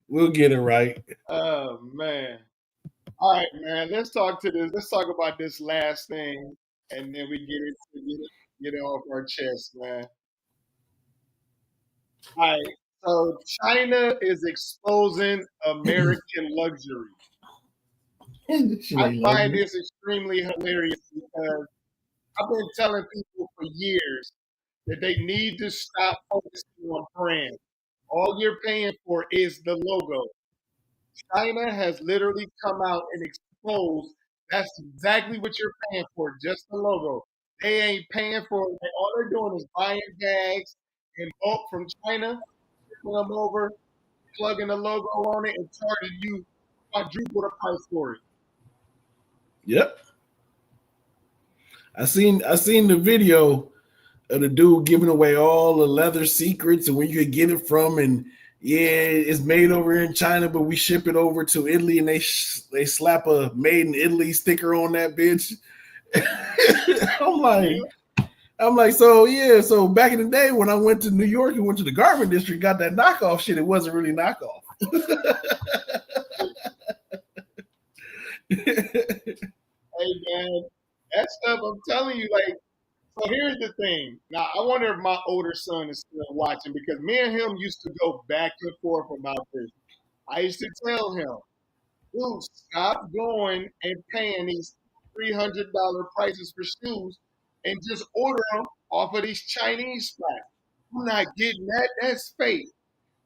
we'll get it right. Oh man. All right, man. Let's talk about this last thing, and then we get it off our chest, man. All right. So China is exposing American luxury. I find this extremely hilarious because I've been telling people for years that they need to stop focusing on brand. All you're paying for is the logo. China has literally come out and exposed that's exactly what you're paying for, just the logo. They ain't paying for it. All they're doing is buying bags in bulk from China, putting them over, plugging the logo on it, and charging you quadruple the price for it. Yep. I seen the video of the dude giving away all the leather secrets and where you could get it from, and yeah, it's made over in China, but we ship it over to Italy, and they slap a "Made in Italy" sticker on that bitch. I'm like, so back in the day when I went to New York and went to the garment district, got that knockoff shit. It wasn't really knockoff. Hey man, that stuff I'm telling you, like. So here's the thing. Now, I wonder if my older son is still watching because me and him used to go back and forth about this. I used to tell him, dude, stop going and paying these $300 prices for shoes and just order them off of these Chinese spots. I'm not getting that. That's fake.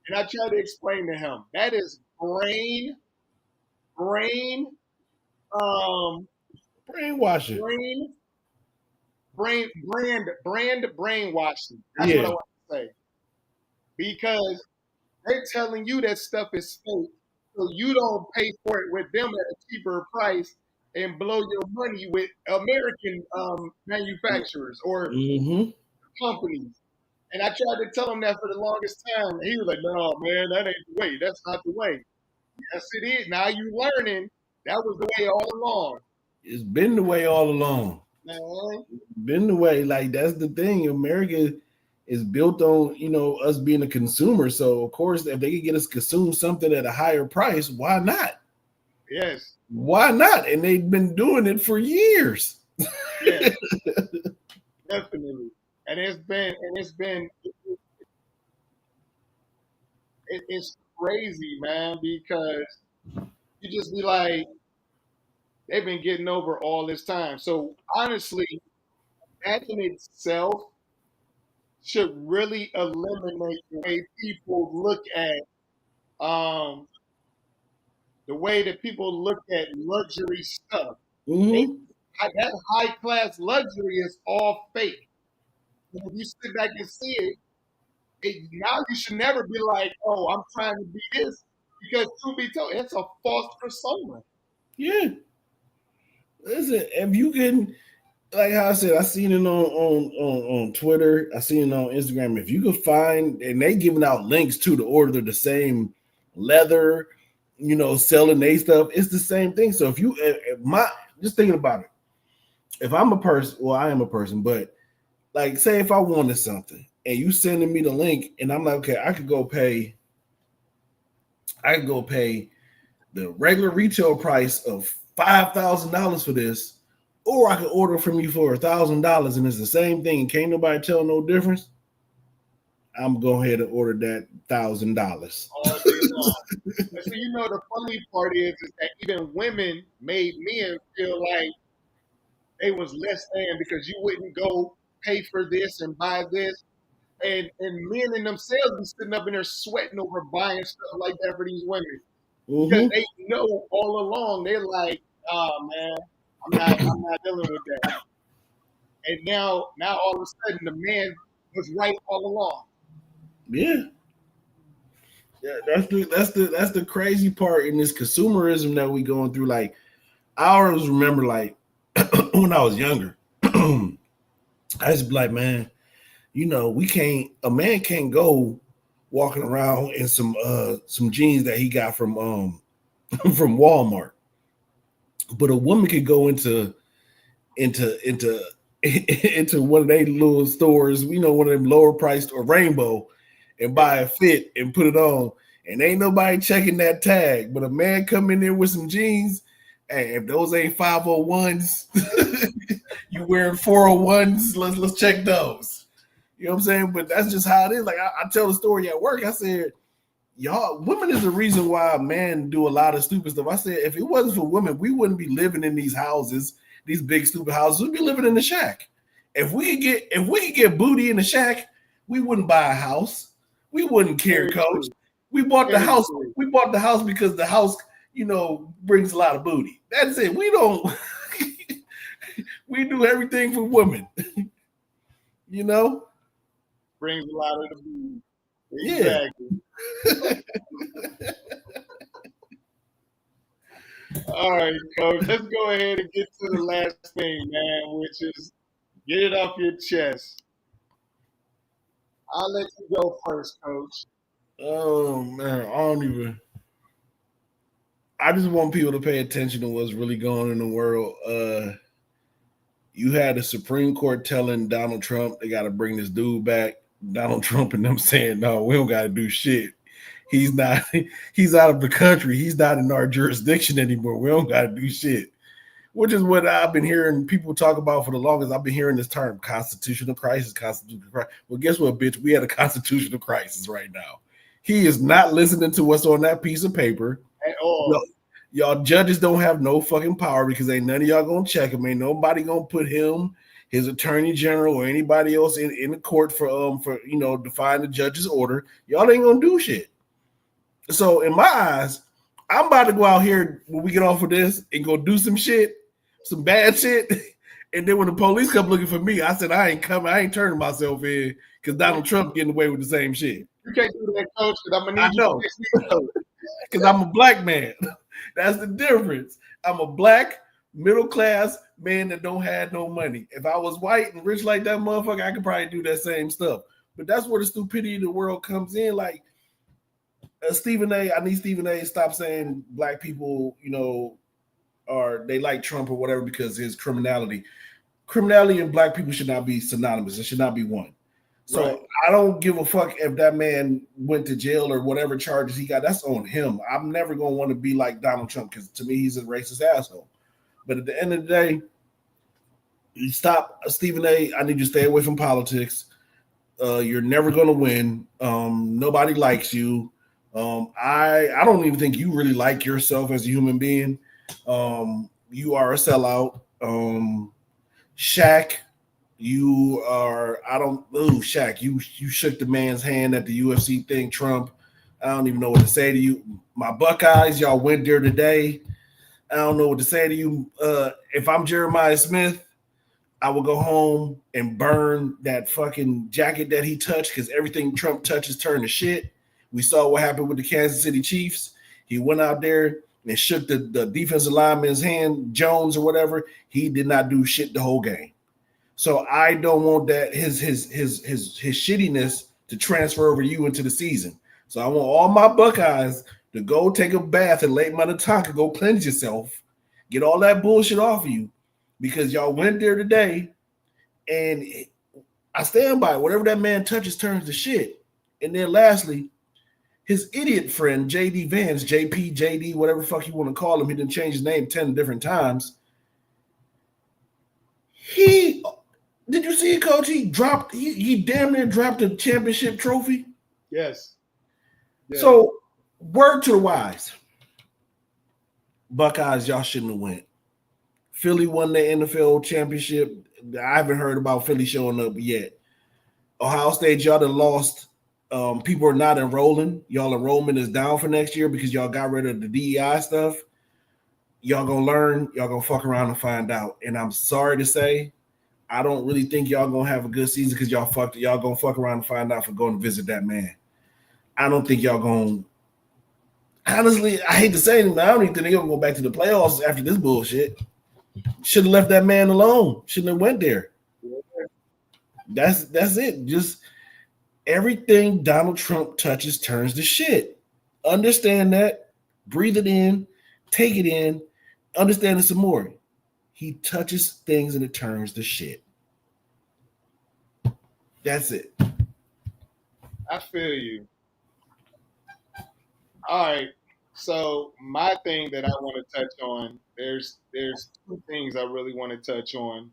And I try to explain to him, that is brainwashing. Brand brainwashing. That's what I want to say. Because they're telling you that stuff is fake, so you don't pay for it with them at a cheaper price and blow your money with American manufacturers or companies. And I tried to tell him that for the longest time. And he was like, no, man, that ain't the way. That's not the way. Yes, it is. Now you learning that was the way all along. It's been the way all along. Been the way. Like, that's the thing. America is built on, us being a consumer. So of course, if they could get us consume something at a higher price, why not? Yes. Why not? And they've been doing it for years. Yes. Definitely. It's crazy, man, because you just be like, they've been getting over all this time. So honestly, that in itself should really eliminate the way people look at um the way that people look at luxury stuff. They, Mm-hmm. that high class luxury is all fake. And if you sit back and see it, now you should never be like, oh, I'm trying to be this. Because to be told, it's a false persona. Yeah. Listen, if you can, like how I said, I seen it on Twitter, I seen it on Instagram. If you could find, and they giving out links to order the same leather, selling they stuff, it's the same thing. So if you, just thinking about it, if I'm a person, well, I am a person, but like, say if I wanted something and you sending me the link, and I'm like, okay, I could go pay the regular retail price of $5,000 for this, or I could order from you for $1,000 and it's the same thing and can't nobody tell no difference. I'm going ahead and order that $1,000 all day long. And so the funny part is that even women made men feel like they was less than because you wouldn't go pay for this and buy this. And men in themselves be sitting up in there sweating over buying stuff like that for these women. Because they know all along, they're like, oh man, I'm not dealing with that. And now all of a sudden the man was right all along. Yeah. Yeah, that's the crazy part in this consumerism that we going through. Like, I always remember, like, when I was younger, I used to be like, man, a man can't go walking around in some jeans that he got from from Walmart, but a woman could go into one of their little stores, one of them lower priced or Rainbow, and buy a fit and put it on, and ain't nobody checking that tag. But a man come in there with some jeans, and if those ain't 501s, you wearing 401s, let's check those. You know what I'm saying? But that's just how it is. Like, I tell the story at work. I said, y'all, women is the reason why men do a lot of stupid stuff. I said, if it wasn't for women, we wouldn't be living in these houses, these big stupid houses. We'd be living in the shack. If we could get booty in the shack, we wouldn't buy a house. We wouldn't care, coach. We bought the house. We bought the house because the house, brings a lot of booty. That's it. We don't. We do everything for women. Brings a lot of the booty. Exactly. Yeah. All right, coach. Let's go ahead and get to the last thing, man, which is get it off your chest. I'll let you go first, coach. Oh man, I just want people to pay attention to what's really going on in the world. You had the Supreme Court telling Donald Trump they got to bring this dude back. Donald Trump and them saying, no, we don't got to do shit. He's out of the country. He's not in our jurisdiction anymore. We don't got to do shit. Which is what I've been hearing people talk about for the longest. I've been hearing this term, constitutional crisis. Well, guess what, bitch? We had a constitutional crisis right now. He is not listening to what's on that piece of paper. At all. Y'all judges don't have no fucking power because ain't none of y'all gonna check him. Ain't nobody gonna put him, his attorney general, or anybody else in the court for define the judge's order. Y'all ain't gonna do shit. So in my eyes, I'm about to go out here when we get off of this and go do some shit, some bad shit. And then when the police come looking for me, I said, I ain't coming. I ain't turning myself in because Donald Trump getting away with the same shit. You can't do that, coach, because I'm going to need you to fix me. Because I'm a black man. That's the difference. I'm a black, middle-class man that don't have no money. If I was white and rich like that motherfucker, I could probably do that same stuff. But that's where the stupidity of the world comes in. Like, Stephen A., I need Stephen A. to stop saying black people, they like Trump or whatever because his criminality. Criminality and black people should not be synonymous. It should not be one. So Right. I don't give a fuck if that man went to jail or whatever charges he got. That's on him. I'm never gonna want to be like Donald Trump because to me he's a racist asshole. But at the end of the day, you stop, Stephen A. I need you to stay away from politics. You're never gonna win. Nobody likes you. I don't even think you really like yourself as a human being. You are a sellout. Shaq, you are. I don't. Ooh, Shaq, you shook the man's hand at the UFC thing. Trump, I don't even know what to say to you. My Buckeyes, y'all went there today. I don't know what to say to you. If I'm Jeremiah Smith, I will go home and burn that fucking jacket that he touched because everything Trump touches turned to shit. We saw what happened with the Kansas City Chiefs. He went out there and shook the defensive lineman's hand, Jones or whatever. He did not do shit the whole game. So I don't want that his shittiness to transfer over you into the season. So I want all my Buckeyes to go take a bath in Lake Minnetonka, go cleanse yourself, get all that bullshit off of you, because y'all went there today, and I stand by it. Whatever that man touches turns to shit. And then lastly, his idiot friend JD Vance, JP, JD, whatever the fuck you want to call him, he didn't change his name 10 different times. Did you see it, Coach? He damn near dropped the championship trophy. Yes. So, word to the wise. Buckeyes, y'all shouldn't have went. Philly won the NFL championship. I haven't heard about Philly showing up yet. Ohio State, y'all done lost. People are not enrolling. Y'all enrollment is down for next year because y'all got rid of the DEI stuff. Y'all gonna learn. Y'all gonna fuck around and find out. And I'm sorry to say, I don't really think y'all gonna have a good season because y'all gonna fuck around and find out for going to visit that man. I don't think y'all gonna. Honestly, I hate to say it, but I don't even think they're gonna go back to the playoffs after this bullshit. Should have left that man alone. Shouldn't have went there. That's it. Just everything Donald Trump touches turns to shit. Understand that. Breathe it in. Take it in. Understand it some more. He touches things and it turns to shit. That's it. I feel you. All right. So my thing that I want to touch on, there's two things I really want to touch on.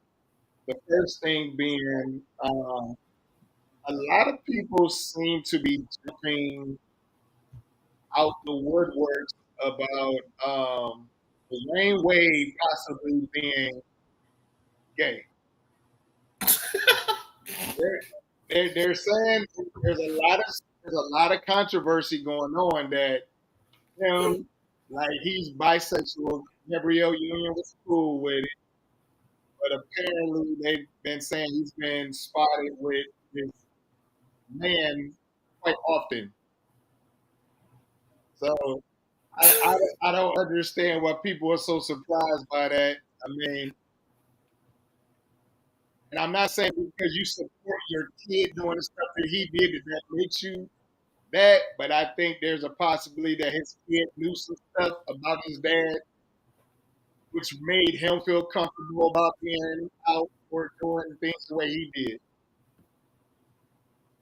The first thing being, a lot of people seem to be jumping out the woodworks about Wayne Wade possibly being gay. They're saying there's a lot of controversy going on that him, like he's bisexual. Gabrielle Union was cool with it, but apparently they've been saying he's been spotted with this man quite often. So I don't understand why people are so surprised by that. I mean, and I'm not saying because you support your kid doing the stuff that he did that makes you that, but I think there's a possibility that his kid knew some stuff about his dad, which made him feel comfortable about being out or doing things the way he did.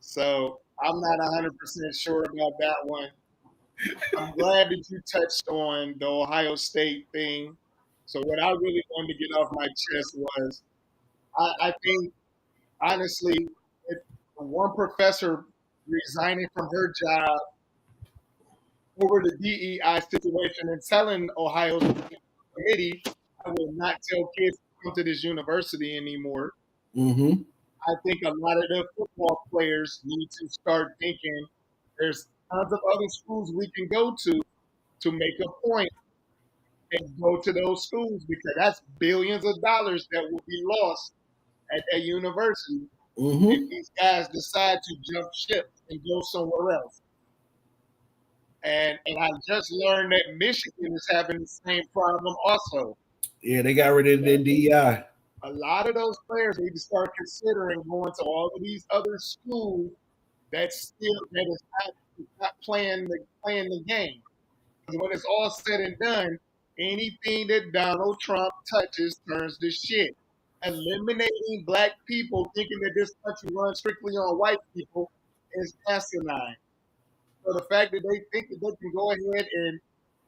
So I'm not 100% sure about that one. I'm glad that you touched on the Ohio State thing. So what I really wanted to get off my chest was I think, honestly, if one professor resigning from her job over the DEI situation and telling Ohio State committee, I will not tell kids to come to this university anymore. Mm-hmm. I think a lot of the football players need to start thinking there's tons of other schools we can go to make a point and go to those schools because that's billions of dollars that will be lost at that university if these guys decide to jump ship and go somewhere else. And I just learned that Michigan is having the same problem also. Yeah, they got rid of their DEI. A lot of those players need to start considering going to all of these other schools that is not playing the game. When it's all said and done, anything that Donald Trump touches turns to shit. eliminating black people, thinking that this country runs strictly on white people, is asinine. So the fact that they think that they can go ahead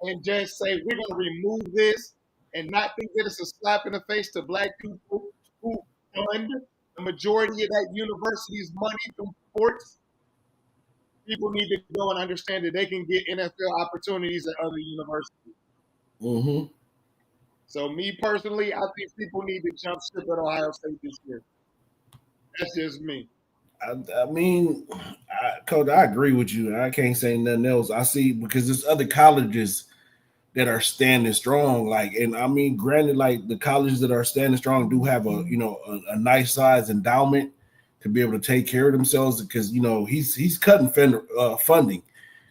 and just say we're going to remove this and not think that it's a slap in the face to black people who fund the majority of that university's money through sports, people need to go and understand that they can get NFL opportunities at other universities. Mm-hmm. So me personally, I think people need to jump ship at Ohio State this year. That's just me. I mean, Coach, I agree with you. I can't say nothing else. I see because there's other colleges that are standing strong. Like, and I mean, granted, like the colleges that are standing strong do have a nice size endowment to be able to take care of themselves because he's cutting funding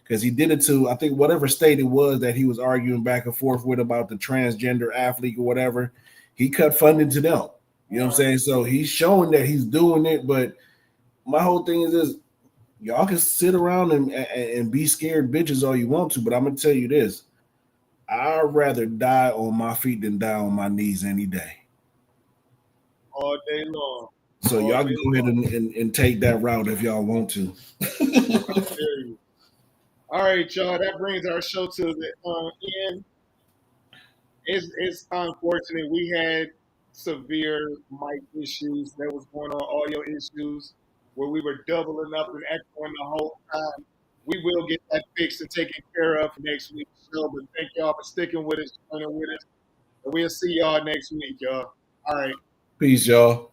because he did it to I think whatever state it was that he was arguing back and forth with about the transgender athlete or whatever. He cut funding to them. You know what I'm saying? So he's showing that he's doing it, but my whole thing is this: y'all can sit around and be scared bitches all you want to, but I'm gonna tell you this: I'd rather die on my feet than die on my knees any day. All day long. So y'all can go ahead and take that route if y'all want to. All right, y'all. That brings our show to the end. It's unfortunate. We had severe mic issues that was going on, audio issues, where we were doubling up and echoing the whole time. We will get that fixed and taken care of next week's show. But thank y'all for sticking with us, joining with us. And we'll see y'all next week, y'all. All right. Peace, y'all.